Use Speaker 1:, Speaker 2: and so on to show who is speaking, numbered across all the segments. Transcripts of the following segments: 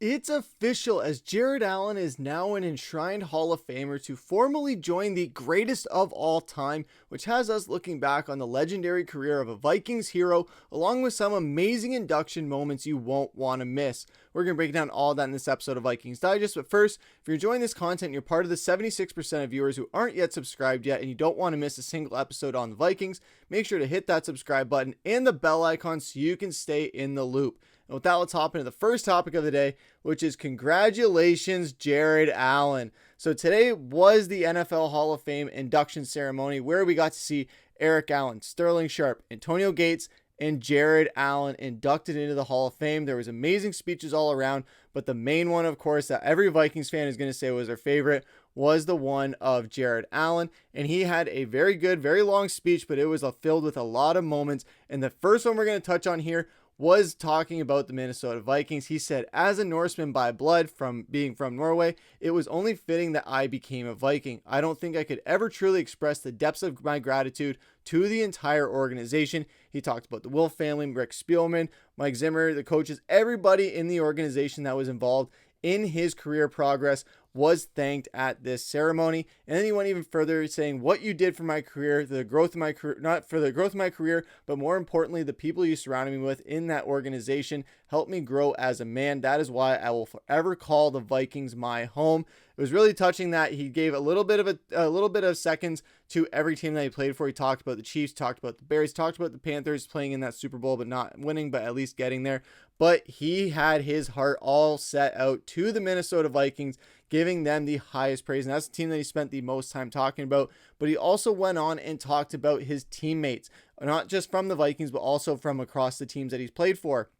Speaker 1: It's official, as Jared Allen is now an enshrined Hall of Famer to formally join the greatest of all time, which has us looking back on the legendary career of a Vikings hero, along with some amazing induction moments you won't want to miss. We're going to break down all that in this episode of Vikings Digest, but first, if you're enjoying this content and you're part of the 76% of viewers who aren't yet subscribed yet and you don't want to miss a single episode on the Vikings, make sure to hit that subscribe button and the bell icon so you can stay in the loop. And with that, let's hop into the first topic of the day, which is congratulations, Jared Allen. So today was the NFL Hall of Fame induction ceremony where we got to see Eric Allen, Sterling Sharpe, Antonio Gates, and Jared Allen inducted into the Hall of Fame. There was amazing speeches all around, but the main one, of course, that every Vikings fan is going to say was their favorite was the one of Jared Allen. And he had a very good, very long speech, but it was filled with a lot of moments. And the first one we're going to touch on here was talking about the Minnesota Vikings. He said, as a Norseman by blood, from being from Norway, it was only fitting that I became a Viking. I don't think I could ever truly express the depths of my gratitude to the entire organization. He talked about the Wolf family, Rick Spielman, Mike Zimmer, the coaches, everybody in the organization that was involved in his career progress was thanked at this ceremony. And then he went even further, saying what you did for my career, the growth of my career, not for the growth of my career, but more importantly, the people you surrounded me with in that organization helped me grow as a man. That is why I will forever call the Vikings my home. It was really touching that he gave a little bit of seconds to every team that he played for. He talked about the Chiefs, talked about the Bears, talked about the Panthers playing in that Super Bowl, but not winning, but at least getting there. But he had his heart all set out to the Minnesota Vikings, giving them the highest praise. And that's the team that he spent the most time talking about. But he also went on and talked about his teammates, not just from the Vikings, but also from across the teams that he's played for.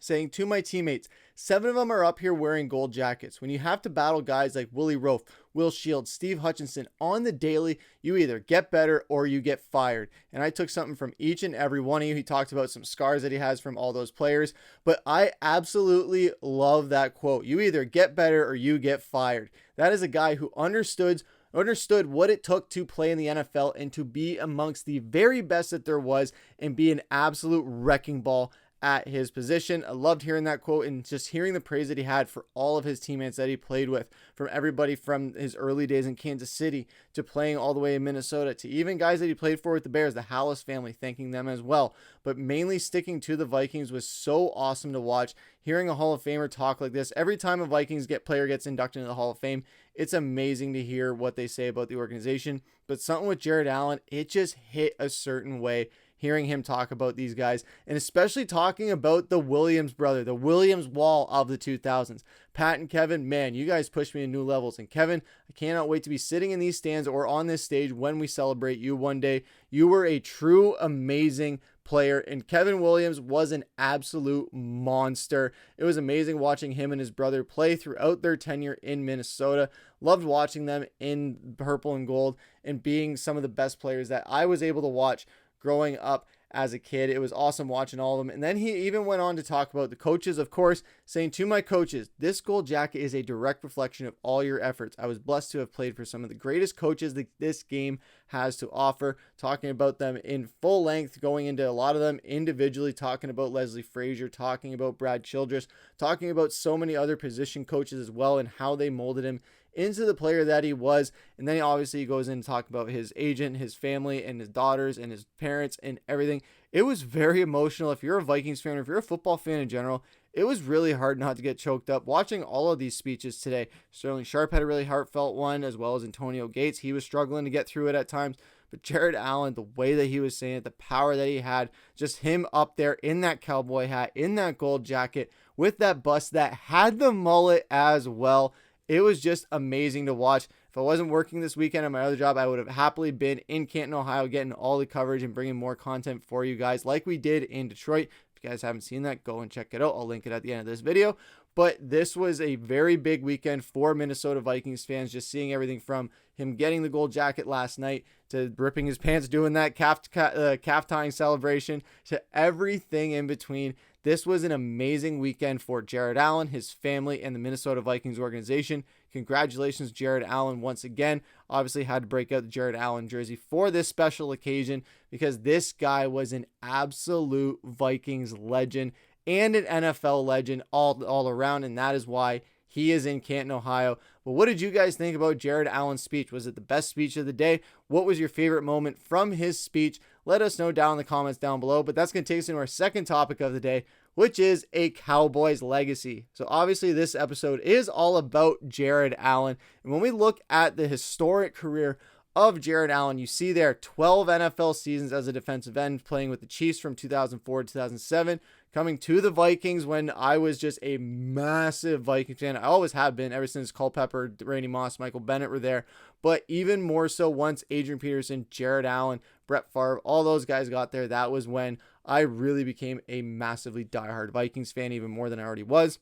Speaker 1: Saying, to my teammates, 7 of them are up here wearing gold jackets. When you have to battle guys like Willie Roaf, Will Shields, Steve Hutchinson on the daily, you either get better or you get fired. And I took something from each and every one of you. He talked about some scars that he has from all those players, but I absolutely love that quote. You either get better or you get fired. That is a guy who understood what it took to play in the NFL and to be amongst the very best that there was and be an absolute wrecking ball at his position. I loved hearing that quote and just hearing the praise that he had for all of his teammates that he played with, from everybody from his early days in Kansas City to playing all the way in Minnesota to even guys that he played for with the Bears, the Hallis family, thanking them as well. But mainly sticking to the Vikings was so awesome to watch. Hearing a Hall of Famer talk like this, every time a Vikings player gets inducted into the Hall of Fame, it's amazing to hear what they say about the organization. But something with Jared Allen, it just hit a certain way hearing him talk about these guys, and especially talking about the Williams brother, the Williams wall of the 2000s. Pat and Kevin, man, you guys pushed me to new levels. And Kevin, I cannot wait to be sitting in these stands or on this stage when we celebrate you one day. You were a true amazing player, and Kevin Williams was an absolute monster. It was amazing watching him and his brother play throughout their tenure in Minnesota. Loved watching them in purple and gold and being some of the best players that I was able to watch growing up as a kid. It was awesome watching all of them. And then he even went on to talk about the coaches, of course, saying, to my coaches, this gold jacket is a direct reflection of all your efforts. I was blessed to have played for some of the greatest coaches that this game has to offer, talking about them in full length, going into a lot of them individually, talking about Leslie Frazier, talking about Brad Childress, talking about so many other position coaches as well and how they molded him into the player that he was. And then he goes in to talk about his agent, his family, and his daughters and his parents and everything. It was very emotional. If you're a Vikings fan or if you're a football fan in general, it was really hard not to get choked up watching all of these speeches today. Sterling Sharpe had a really heartfelt one, as well as Antonio Gates. He was struggling to get through it at times. But Jared Allen, the way that he was saying it, the power that he had, just him up there in that cowboy hat, in that gold jacket, with that bust that had the mullet as well. It was just amazing to watch. If I wasn't working this weekend at my other job, I would have happily been in Canton, Ohio, getting all the coverage and bringing more content for you guys like we did in Detroit. If you guys haven't seen that, go and check it out. I'll link it at the end of this video. But this was a very big weekend for Minnesota Vikings fans, just seeing everything from him getting the gold jacket last night to ripping his pants, doing that calf tying celebration, to everything in between. This was an amazing weekend for Jared Allen, his family, and the Minnesota Vikings organization. Congratulations, Jared Allen, once again. Obviously had to break out the Jared Allen jersey for this special occasion because this guy was an absolute Vikings legend and an NFL legend all around, and that is why he is in Canton, Ohio. But what did you guys think about Jared Allen's speech? Was it the best speech of the day? What was your favorite moment from his speech? Let us know down in the comments down below. But that's going to take us into our second topic of the day, which is a Cowboys legacy. So obviously this episode is all about Jared Allen. And when we look at the historic career of Jared Allen, you see there 12 NFL seasons as a defensive end, playing with the Chiefs from 2004 to 2007, coming to the Vikings when I was just a massive Vikings fan. I always have been ever since Culpepper, Randy Moss, Michael Bennett were there, but even more so once Adrian Peterson, Jared Allen, Brett Favre, all those guys got there. That was when I really became a massively diehard Vikings fan, even more than I already was.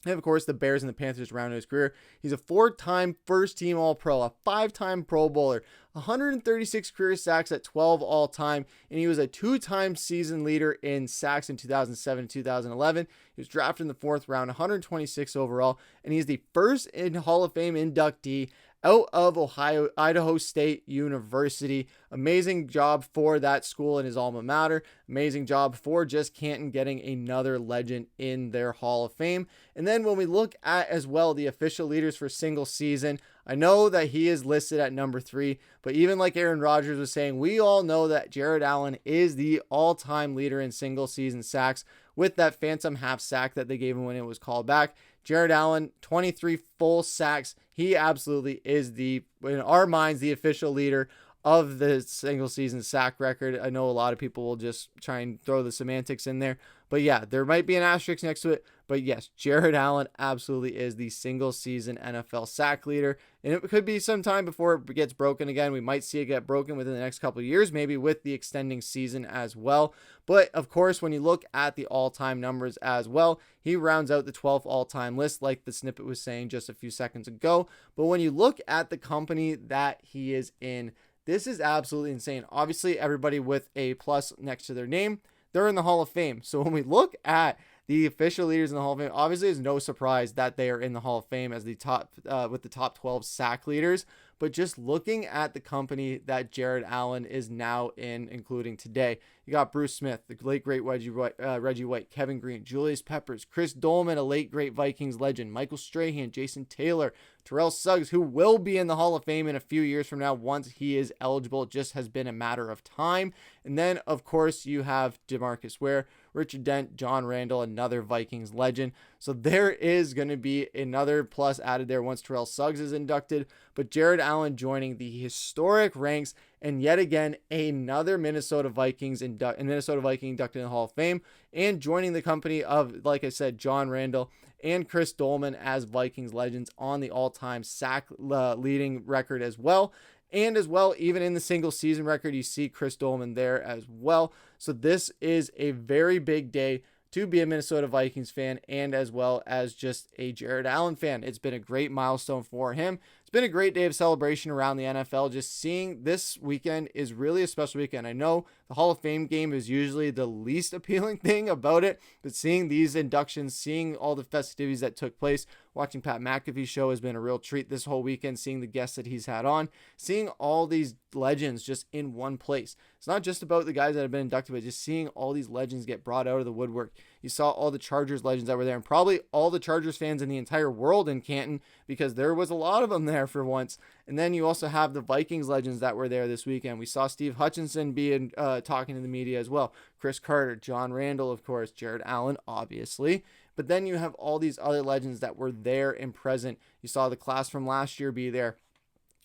Speaker 1: And of course, the Bears and the Panthers rounded his career. He's a 4-time first-team All-Pro, a 5-time Pro Bowler, 136 career sacks at 12 all-time, and he was a 2-time season leader in sacks in 2007 and 2011. He was drafted in the 4th round, 126 overall, and he's the first in Hall of Fame inductee out of Idaho State University. Amazing job for that school and his alma mater. Amazing job for just Canton getting another legend in their Hall of Fame. And then when we look at as well the official leaders for single season, I know that he is listed at number 3, but even like Aaron Rodgers was saying, we all know that Jared Allen is the all-time leader in single season sacks with that phantom half sack that they gave him when it was called back. Jared Allen, 23 full sacks. He absolutely is in our minds, the official leader of the single season sack record. I know a lot of people will just try and throw the semantics in there, but yeah, there might be an asterisk next to it. But yes, Jared Allen absolutely is the single season NFL sack leader. And it could be some time before it gets broken again. We might see it get broken within the next couple of years, maybe with the extending season as well. But of course, when you look at the all-time numbers as well, he rounds out the 12th all-time list, like the snippet was saying just a few seconds ago. But when you look at the company that he is in, this is absolutely insane. Obviously, everybody with a plus next to their name, they're in the Hall of Fame. So when we look at the official leaders in the Hall of Fame, obviously it's no surprise that they are in the Hall of Fame as the top with the top 12 sack leaders. But just looking at the company that Jared Allen is now in, including today, you got Bruce Smith, the late great Reggie White, Kevin Green, Julius Peppers, Chris Dolman, a late great Vikings legend, Michael Strahan, Jason Taylor, Terrell Suggs, who will be in the Hall of Fame in a few years from now once he is eligible. It just has been a matter of time. And then, of course, you have DeMarcus Ware, Richard Dent, John Randall, another Vikings legend. So there is going to be another plus added there once Terrell Suggs is inducted. But Jared Allen joining the historic ranks, and yet again, another Minnesota Viking inducted in the Hall of Fame, and joining the company of, like I said, John Randall and Chris Dolman as Vikings legends on the all-time sack leading record as well. And as well, even in the single season record, you see Chris Dolman there as well. So this is a very big day to be a Minnesota Vikings fan, and as well as just a Jared Allen fan. It's been a great milestone for him. It's been a great day of celebration around the NFL. Just seeing this weekend is really a special weekend. I know the Hall of Fame game is usually the least appealing thing about it, but seeing these inductions, seeing all the festivities that took place, watching Pat McAfee's show has been a real treat this whole weekend, seeing the guests that he's had on, seeing all these legends just in one place. It's not just about the guys that have been inducted, but just seeing all these legends get brought out of the woodwork. You saw all the Chargers legends that were there, and probably all the Chargers fans in the entire world in Canton, because there was a lot of them there for once. And then you also have the Vikings legends that were there this weekend. We saw Steve Hutchinson being talking to the media as well. Chris Carter, John Randall, of course, Jared Allen, obviously. But then you have all these other legends that were there and present. You saw the class from last year be there,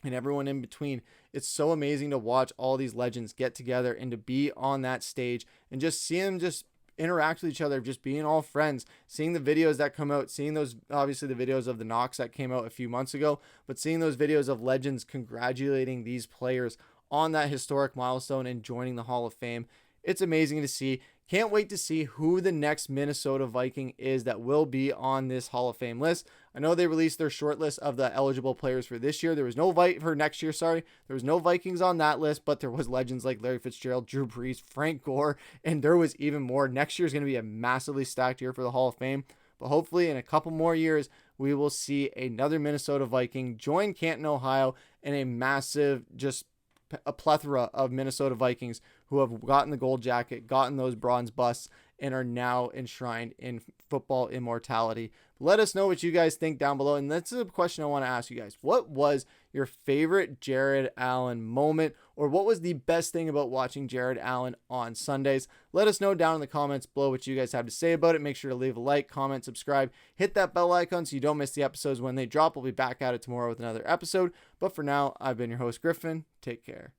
Speaker 1: and everyone in between. It's so amazing to watch all these legends get together and to be on that stage and just see them just interact with each other, just being all friends, seeing the videos that come out, seeing those, obviously the videos of the knocks that came out a few months ago, but seeing those videos of legends congratulating these players on that historic milestone and joining the Hall of Fame. It's amazing to see. Can't wait to see who the next Minnesota Viking is that will be on this Hall of Fame list. I know they released their short list of the eligible players for this year. There was no for next year, sorry. There was no Vikings on that list, but there was legends like Larry Fitzgerald, Drew Brees, Frank Gore, and there was even more. Next year is going to be a massively stacked year for the Hall of Fame, but hopefully in a couple more years, we will see another Minnesota Viking join Canton, Ohio, and a massive, just a plethora of Minnesota Vikings who have gotten the gold jacket, gotten those bronze busts, and are now enshrined in football immortality. Let us know what you guys think down below. And that's a question I want to ask you guys. What was your favorite Jared Allen moment, or what was the best thing about watching Jared Allen on Sundays? Let us know down in the comments below what you guys have to say about it. Make sure to leave a like, comment, subscribe, hit that bell icon so you don't miss the episodes when they drop. We'll be back at it tomorrow with another episode. But for now, I've been your host, Griffen. Take care.